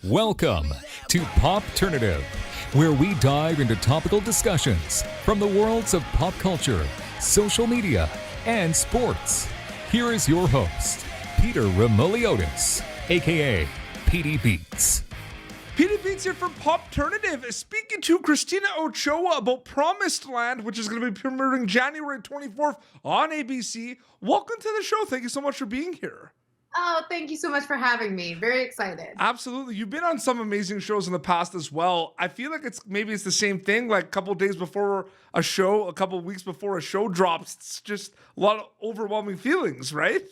Welcome to Popternative, where we dive into topical discussions from the worlds of pop culture, social media, and sports. Here is your host, Peter Remoliotis, aka PD Beats. PD Beats here from Popternative, speaking to Christina Ochoa about Promised Land, which is going to be premiering January 24th on ABC. Welcome to the show. Thank you so much for being here. Oh, thank you so much for having me. Very excited. Absolutely. You've been on some amazing shows in the past as well. I feel like it's the same thing, like a couple days before a show, a couple weeks before a show drops. It's just a lot of overwhelming feelings, right?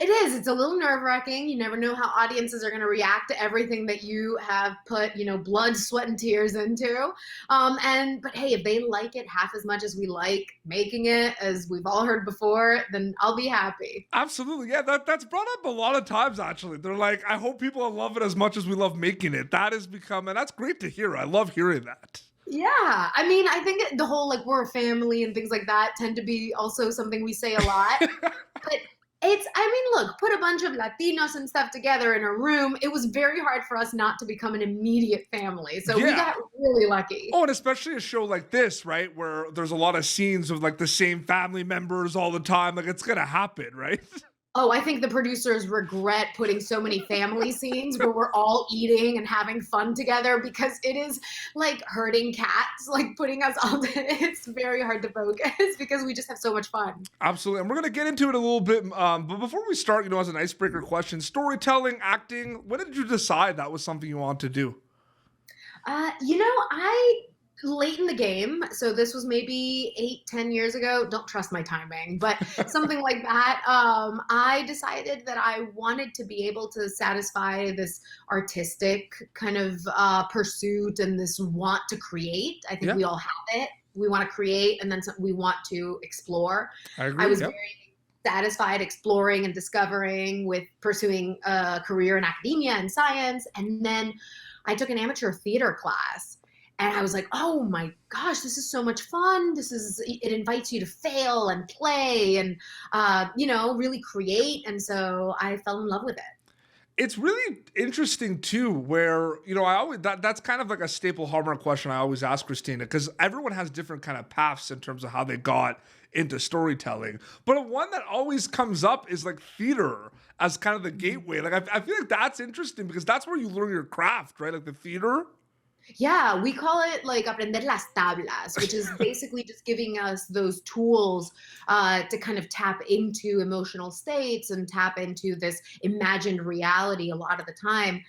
It is. It's a little nerve-wracking. You never know how audiences are going to react to everything that you have put, blood, sweat, and tears into. But hey, if they like it half as much as we like making it, as we've all heard before, then I'll be happy. Absolutely. Yeah, that's brought up a lot of times, actually. They're like, I hope people love it as much as we love making it. That has become, and that's great to hear. I love hearing that. Yeah. I mean, I think the whole, we're a family and things like that tend to be also something we say a lot. But look, put a bunch of Latinos and stuff together in a room. It was very hard for us not to become an immediate family. So we got really lucky. Oh, and especially a show like this, right? Where there's a lot of scenes of the same family members all the time. It's going to happen, right? Oh, I think the producers regret putting so many family scenes where we're all eating and having fun together, because it is like herding cats, putting us all it's very hard to focus because we just have so much fun. Absolutely. And we're going to get into it a little bit. But before we start, as an icebreaker question, storytelling, acting, when did you decide that was something you wanted to do? Late in the game, so this was maybe 8-10 years ago. Don't trust my timing, but something like that. I decided that I wanted to be able to satisfy this artistic kind of pursuit and this want to create. I think we all have it. We want to create, and then we want to explore. I agree. I was very satisfied exploring and discovering with pursuing a career in academia and science, and then I took an amateur theater class. And I was like, oh my gosh, this is so much fun. It invites you to fail and play and, really create. And so I fell in love with it. It's really interesting too, where, I always, that's kind of like a staple hallmark question I always ask Christina, because everyone has different kind of paths in terms of how they got into storytelling. But one that always comes up is theater as kind of the gateway. I feel like that's interesting because that's where you learn your craft, right? The theater. Yeah, we call it aprender las tablas, which is basically just giving us those tools to kind of tap into emotional states and tap into this imagined reality a lot of the time.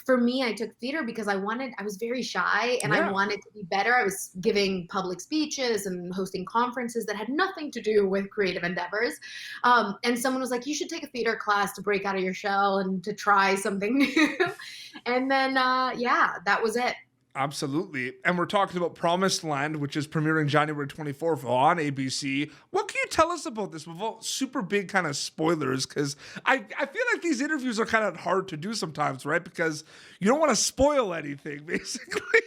For me, I took theater because I was very shy and I wanted to be better. I was giving public speeches and hosting conferences that had nothing to do with creative endeavors. And someone was like, you should take a theater class to break out of your shell and to try something new. And then, that was it. Absolutely. And we're talking about Promised Land, which is premiering January 24th on ABC. What can you tell us about this without super big kind of spoilers? Because I feel like these interviews are kind of hard to do sometimes, right? Because you don't want to spoil anything, basically.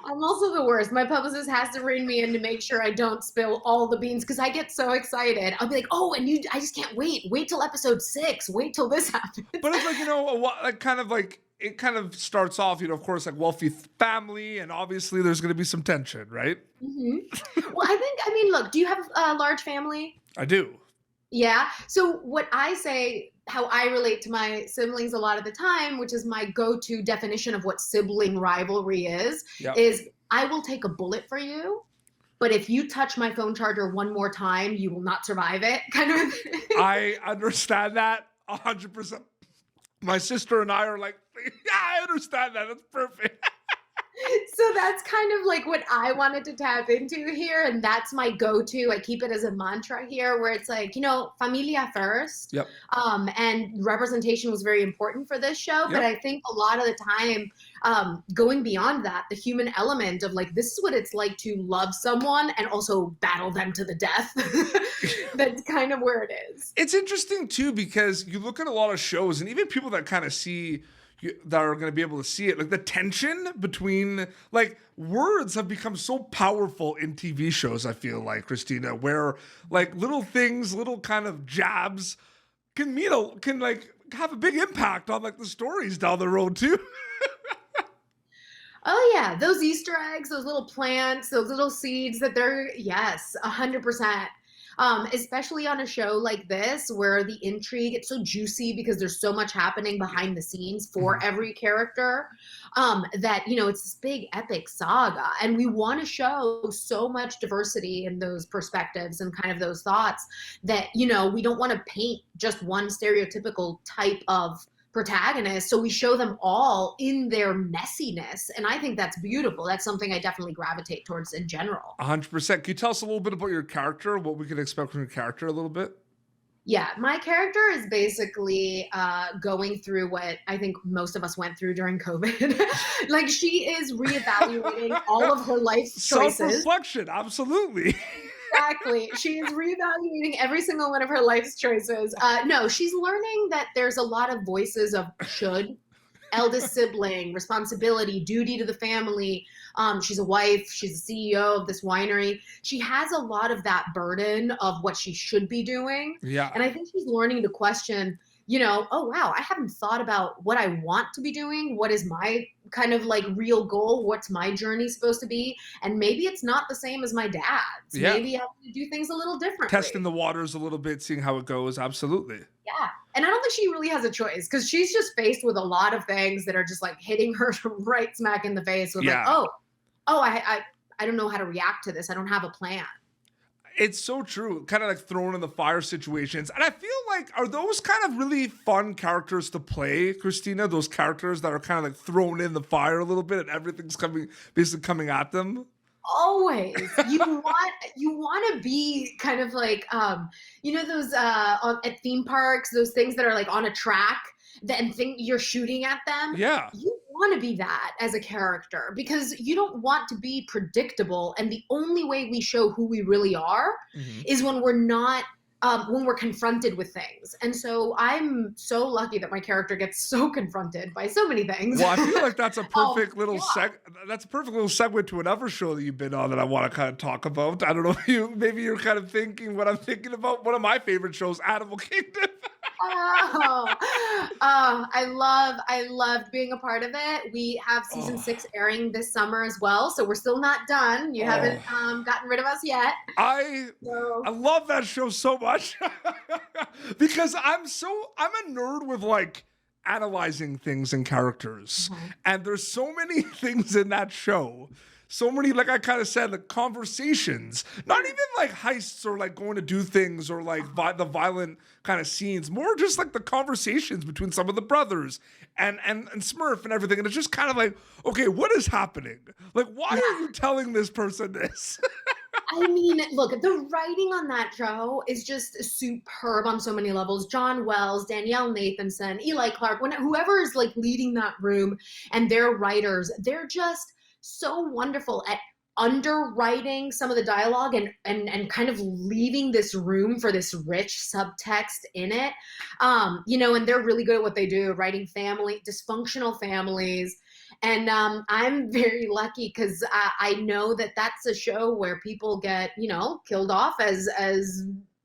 I'm also the worst. My publicist has to rein me in to make sure I don't spill all the beans because I get so excited. I'll be like, oh, and I just can't wait. Wait till episode 6. Wait till this happens. But it's it kind of starts off, of course, wealthy family, and obviously there's going to be some tension, right? Mm-hmm. Well, look, do you have a large family? I do. Yeah. So what I say, how I relate to my siblings a lot of the time, which is my go-to definition of what sibling rivalry is I will take a bullet for you, but if you touch my phone charger one more time, you will not survive it, kind of thing. I understand that 100%. My sister and I are like, yeah, I understand that. That's perfect. So that's kind of what I wanted to tap into here. And that's my go-to. I keep it as a mantra here where it's familia first. Yep. And representation was very important for this show. Yep. But I think a lot of the time, going beyond that, the human element of this is what it's like to love someone and also battle them to the death. That's kind of where it is. It's interesting too, because you look at a lot of shows and even people that kind of that are going to be able to see it, the tension between words have become so powerful in TV shows. I feel like, Christina, where little things, little kind of jabs can have a big impact on like the stories down the road too. Oh yeah, those Easter eggs, those little plants, those little seeds that they're, yes, 100%. Especially on a show like this where the intrigue, it's so juicy because there's so much happening behind the scenes for every character, that, it's this big epic saga. And we want to show so much diversity in those perspectives and kind of those thoughts that, we don't want to paint just one stereotypical type of protagonist. So we show them all in their messiness. And I think that's beautiful. That's something I definitely gravitate towards in general. 100%. Can you tell us a little bit about your character, what we can expect from your character a little bit? Yeah, my character is basically going through what I think most of us went through during COVID. Like, she is reevaluating all of her life choices. Self-reflection, absolutely. Exactly. She is reevaluating every single one of her life's choices. No, she's learning that there's a lot of voices of should, eldest sibling, responsibility, duty to the family. She's a wife. She's the CEO of this winery. She has a lot of that burden of what she should be doing. Yeah. And I think she's learning to question, oh, wow, I haven't thought about what I want to be doing. What is my kind of like real goal? What's my journey supposed to be? And maybe it's not the same as my dad's. Yeah. Maybe I want to do things a little differently. Testing the waters a little bit, seeing how it goes. Absolutely. Yeah. And I don't think she really has a choice because she's just faced with a lot of things that are just like hitting her right smack in the face with like, I don't know how to react to this. I don't have a plan. It's so true. Kind of like thrown in the fire situations. And I feel like, are those kind of really fun characters to play, Christina? Those characters that are kind of like thrown in the fire a little bit and everything's basically coming at them? Always. You want to be kind of like, those at theme parks, those things that are like on a track and think you're shooting at them. Yeah. You want to be that as a character because you don't want to be predictable. And the only way we show who we really are is when we're not, when we're confronted with things. And so I'm so lucky that my character gets so confronted by so many things. Well, I feel like that's a perfect little segue to another show that you've been on that I want to kind of talk about. I don't know, maybe you're kind of thinking what I'm thinking about. One of my favorite shows, Animal Kingdom. I loved being a part of it. We have season 6 airing this summer as well, so we're still not done. You haven't gotten rid of us yet. I love that show so much because I'm a nerd with like analyzing things and characters, and there's so many things in that show. So many, like I kind of said, like conversations, not even like heists or like going to do things or like the violent kind of scenes, more just like the conversations between some of the brothers and Smurf and everything. And it's just kind of like, okay, what is happening? Like, why are you telling this person this? I mean, look, the writing on that show is just superb on so many levels. John Wells, Danielle Nathanson, Eli Clark, whoever is like leading that room and their writers, they're just so wonderful at underwriting some of the dialogue and kind of leaving this room for this rich subtext in it. And they're really good at what they do, writing dysfunctional families. And I'm very lucky because I know that that's a show where people get, killed off as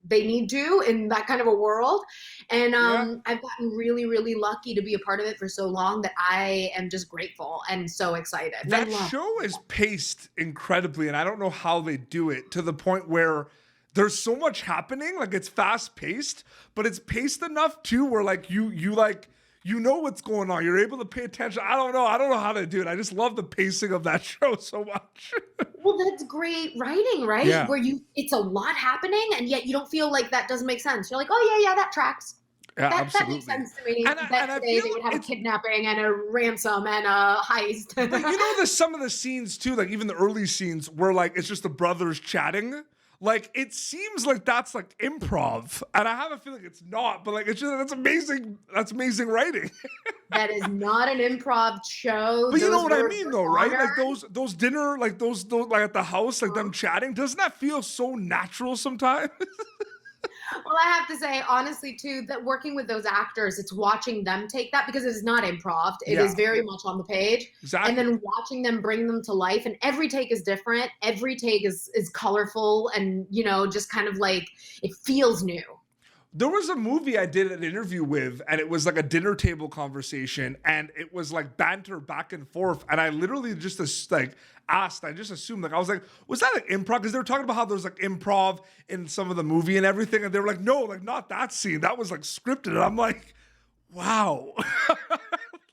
they need to in that kind of a world. And I've gotten really, really lucky to be a part of it for so long that I am just grateful and so excited. That show is paced incredibly, and I don't know how they do it to the point where there's so much happening. Like, it's fast paced, but it's paced enough too where like you know what's going on. You're able to pay attention. I don't know how to do it. I just love the pacing of that show so much. Well, that's great writing, right? Yeah. Where it's a lot happening, and yet you don't feel like that doesn't make sense. You're like, oh yeah, that tracks. Yeah, that makes sense to me. Today they would have a kidnapping and a ransom and a heist. But some of the scenes too, like even the early scenes where like it's just the brothers chatting. Like, it seems like that's like improv, and I have a feeling it's not, but like that's amazing. That's amazing writing. That is not an improv show. But you know what I mean, though, right? Like those dinner, like those like at the house, like them chatting. Doesn't that feel so natural sometimes? Well, I have to say, honestly, too, that working with those actors, it's watching them take that because it's not improv. It is very much on the page. Exactly. And then watching them bring them to life. And every take is different. Every take is colorful and, just kind of like it feels new. There was a movie I did an interview with, and it was like a dinner table conversation, and it was like banter back and forth. And I literally just like asked, I just assumed, like, I was like, was that like improv? Because they were talking about how there's like improv in some of the movie and everything. And they were like, no, like not that scene. That was like scripted. And I'm like, wow.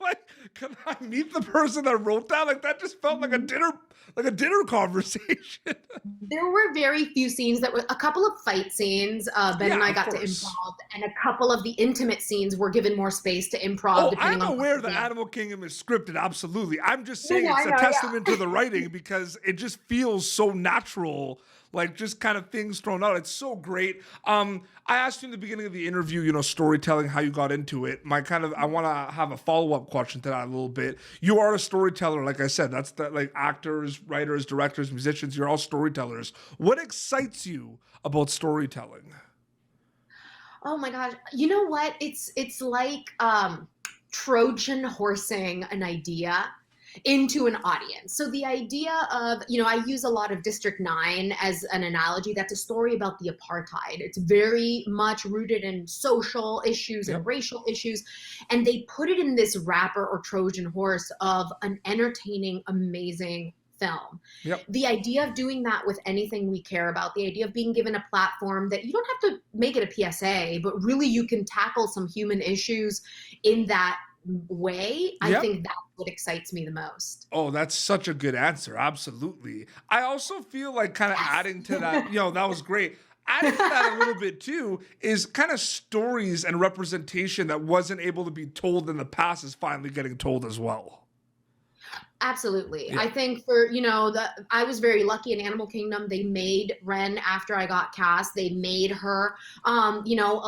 Like, can I meet the person that wrote that? Like, that just felt like a dinner conversation. There were very few scenes that were a couple of fight scenes. Ben and I got to improv, and a couple of the intimate scenes were given more space to improv. Oh, I'm aware that Animal Kingdom is scripted, absolutely. I'm just saying it's a testament to the writing because it just feels so natural, like just kind of things thrown out. It's so great. I asked you in the beginning of the interview, you know, storytelling, how you got into it. I want to have a follow-up question to that a little bit. You are a storyteller, like I said. That's like actors, writers, directors, musicians. You're all storytellers. What excites you about storytelling? Oh my gosh. You know what? It's like Trojan horsing an idea into an audience. So the idea of, you know, I use a lot of District 9 as an analogy. That's a story about the apartheid. It's very much rooted in social issues and racial issues. And they put it in this wrapper or Trojan horse of an entertaining, amazing film. The idea of doing that with anything we care about, the idea of being given a platform that you don't have to make it a PSA, but really you can tackle some human issues in that way. I think that's what excites me the most. Oh, that's such a good answer. Absolutely. I also feel like kind of adding to that, you know, that was great. Adding to that a little bit too is kind of stories and representation that wasn't able to be told in the past is finally getting told as well. Absolutely. I think I was very lucky in Animal Kingdom. They made Ren after I got cast. They made her, a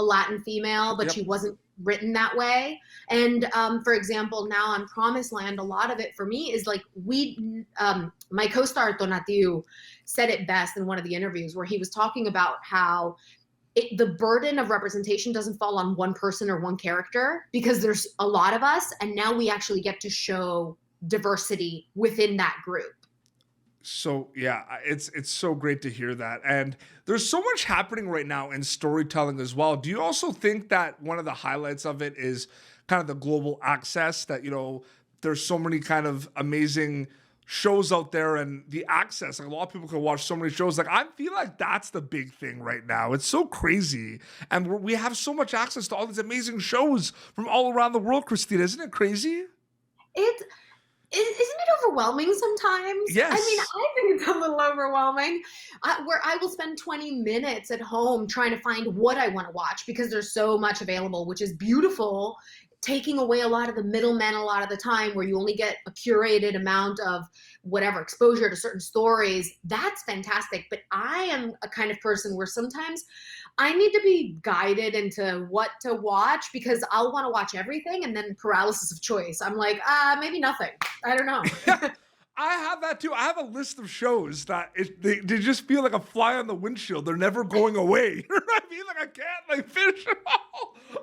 Latin female, but she wasn't written that way. And for example, now on Promised Land, a lot of it for me is like my co-star Tonatiuh said it best in one of the interviews where he was talking about how the burden of representation doesn't fall on one person or one character because there's a lot of us, and now we actually get to show diversity within that group. So yeah, it's so great to hear that. And there's so much happening right now in storytelling as well. Do you also think that one of the highlights of it is kind of the global access that, you know, there's so many kind of amazing shows out there and the access, like a lot of people can watch so many shows. Like I feel like that's the big thing right now. It's so crazy. And we have so much access to all these amazing shows from all around the world, Christina. Isn't it crazy? Isn't it overwhelming sometimes? Yes. I mean, I think it's a little overwhelming where I will spend 20 minutes at home trying to find what I want to watch because there's so much available, which is beautiful, taking away a lot of the middlemen a lot of the time where you only get a curated amount of whatever exposure to certain stories. That's fantastic. But I am a kind of person where sometimes I need to be guided into what to watch because I'll want to watch everything and then paralysis of choice. I'm like, maybe nothing. I don't know. I have that too. I have a list of shows that they just feel like a fly on the windshield. They're never going away. You know what I mean? Like I can't like finish it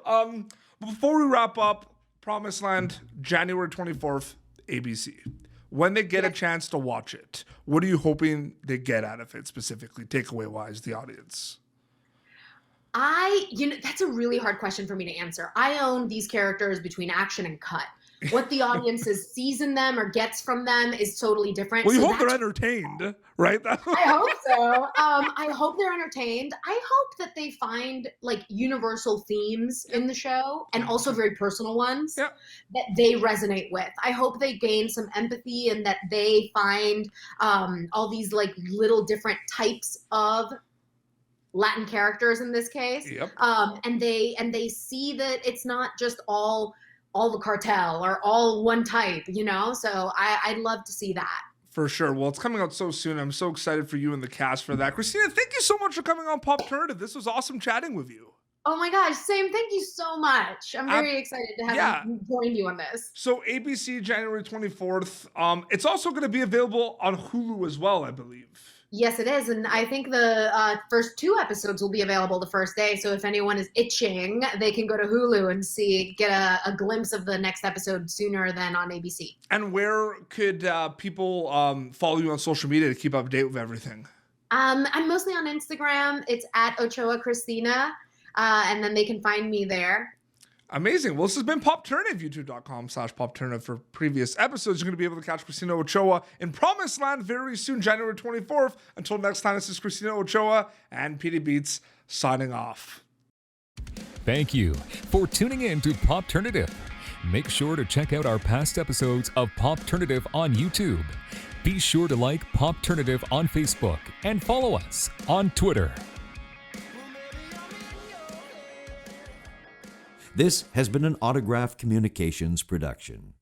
all. Before we wrap up, Promised Land, January 24th, ABC. When they get a chance to watch it, what are you hoping they get out of it specifically, takeaway-wise, the audience? That's a really hard question for me to answer. I own these characters between action and cut. What the audience sees in them or gets from them is totally different. Well, you hope they're entertained, right? I hope so. I hope they're entertained. I hope that they find like universal themes in the show and also very personal ones that they resonate with. I hope they gain some empathy and that they find all these like little different types of Latin characters in this case. And they see that it's not just all the cartel or all one type, you know? So I'd love to see that. For sure. Well, it's coming out so soon. I'm so excited for you and the cast for that. Christina, thank you so much for coming on Popternative. This was awesome chatting with you. Oh my gosh, same. Thank you so much. I'm very excited to have joined you on this. So ABC, January 24th. It's also going to be available on Hulu as well, I believe. Yes, it is. And I think the first 2 episodes will be available the first day. So if anyone is itching, they can go to Hulu and get a glimpse of the next episode sooner than on ABC. And where could people follow you on social media to keep up to date with everything? I'm mostly on Instagram. It's at Ochoa Christina. and then they can find me there. Amazing. Well, this has been Popternative, youtube.com/Popternative. For previous episodes, you're going to be able to catch Christina Ochoa in Promised Land very soon, January 24th. Until next time, this is Christina Ochoa and PD Beats signing off. Thank you for tuning in to Popternative. Make sure to check out our past episodes of Popternative on YouTube. Be sure to like Popternative on Facebook and follow us on Twitter. This has been an Autograph Communications production.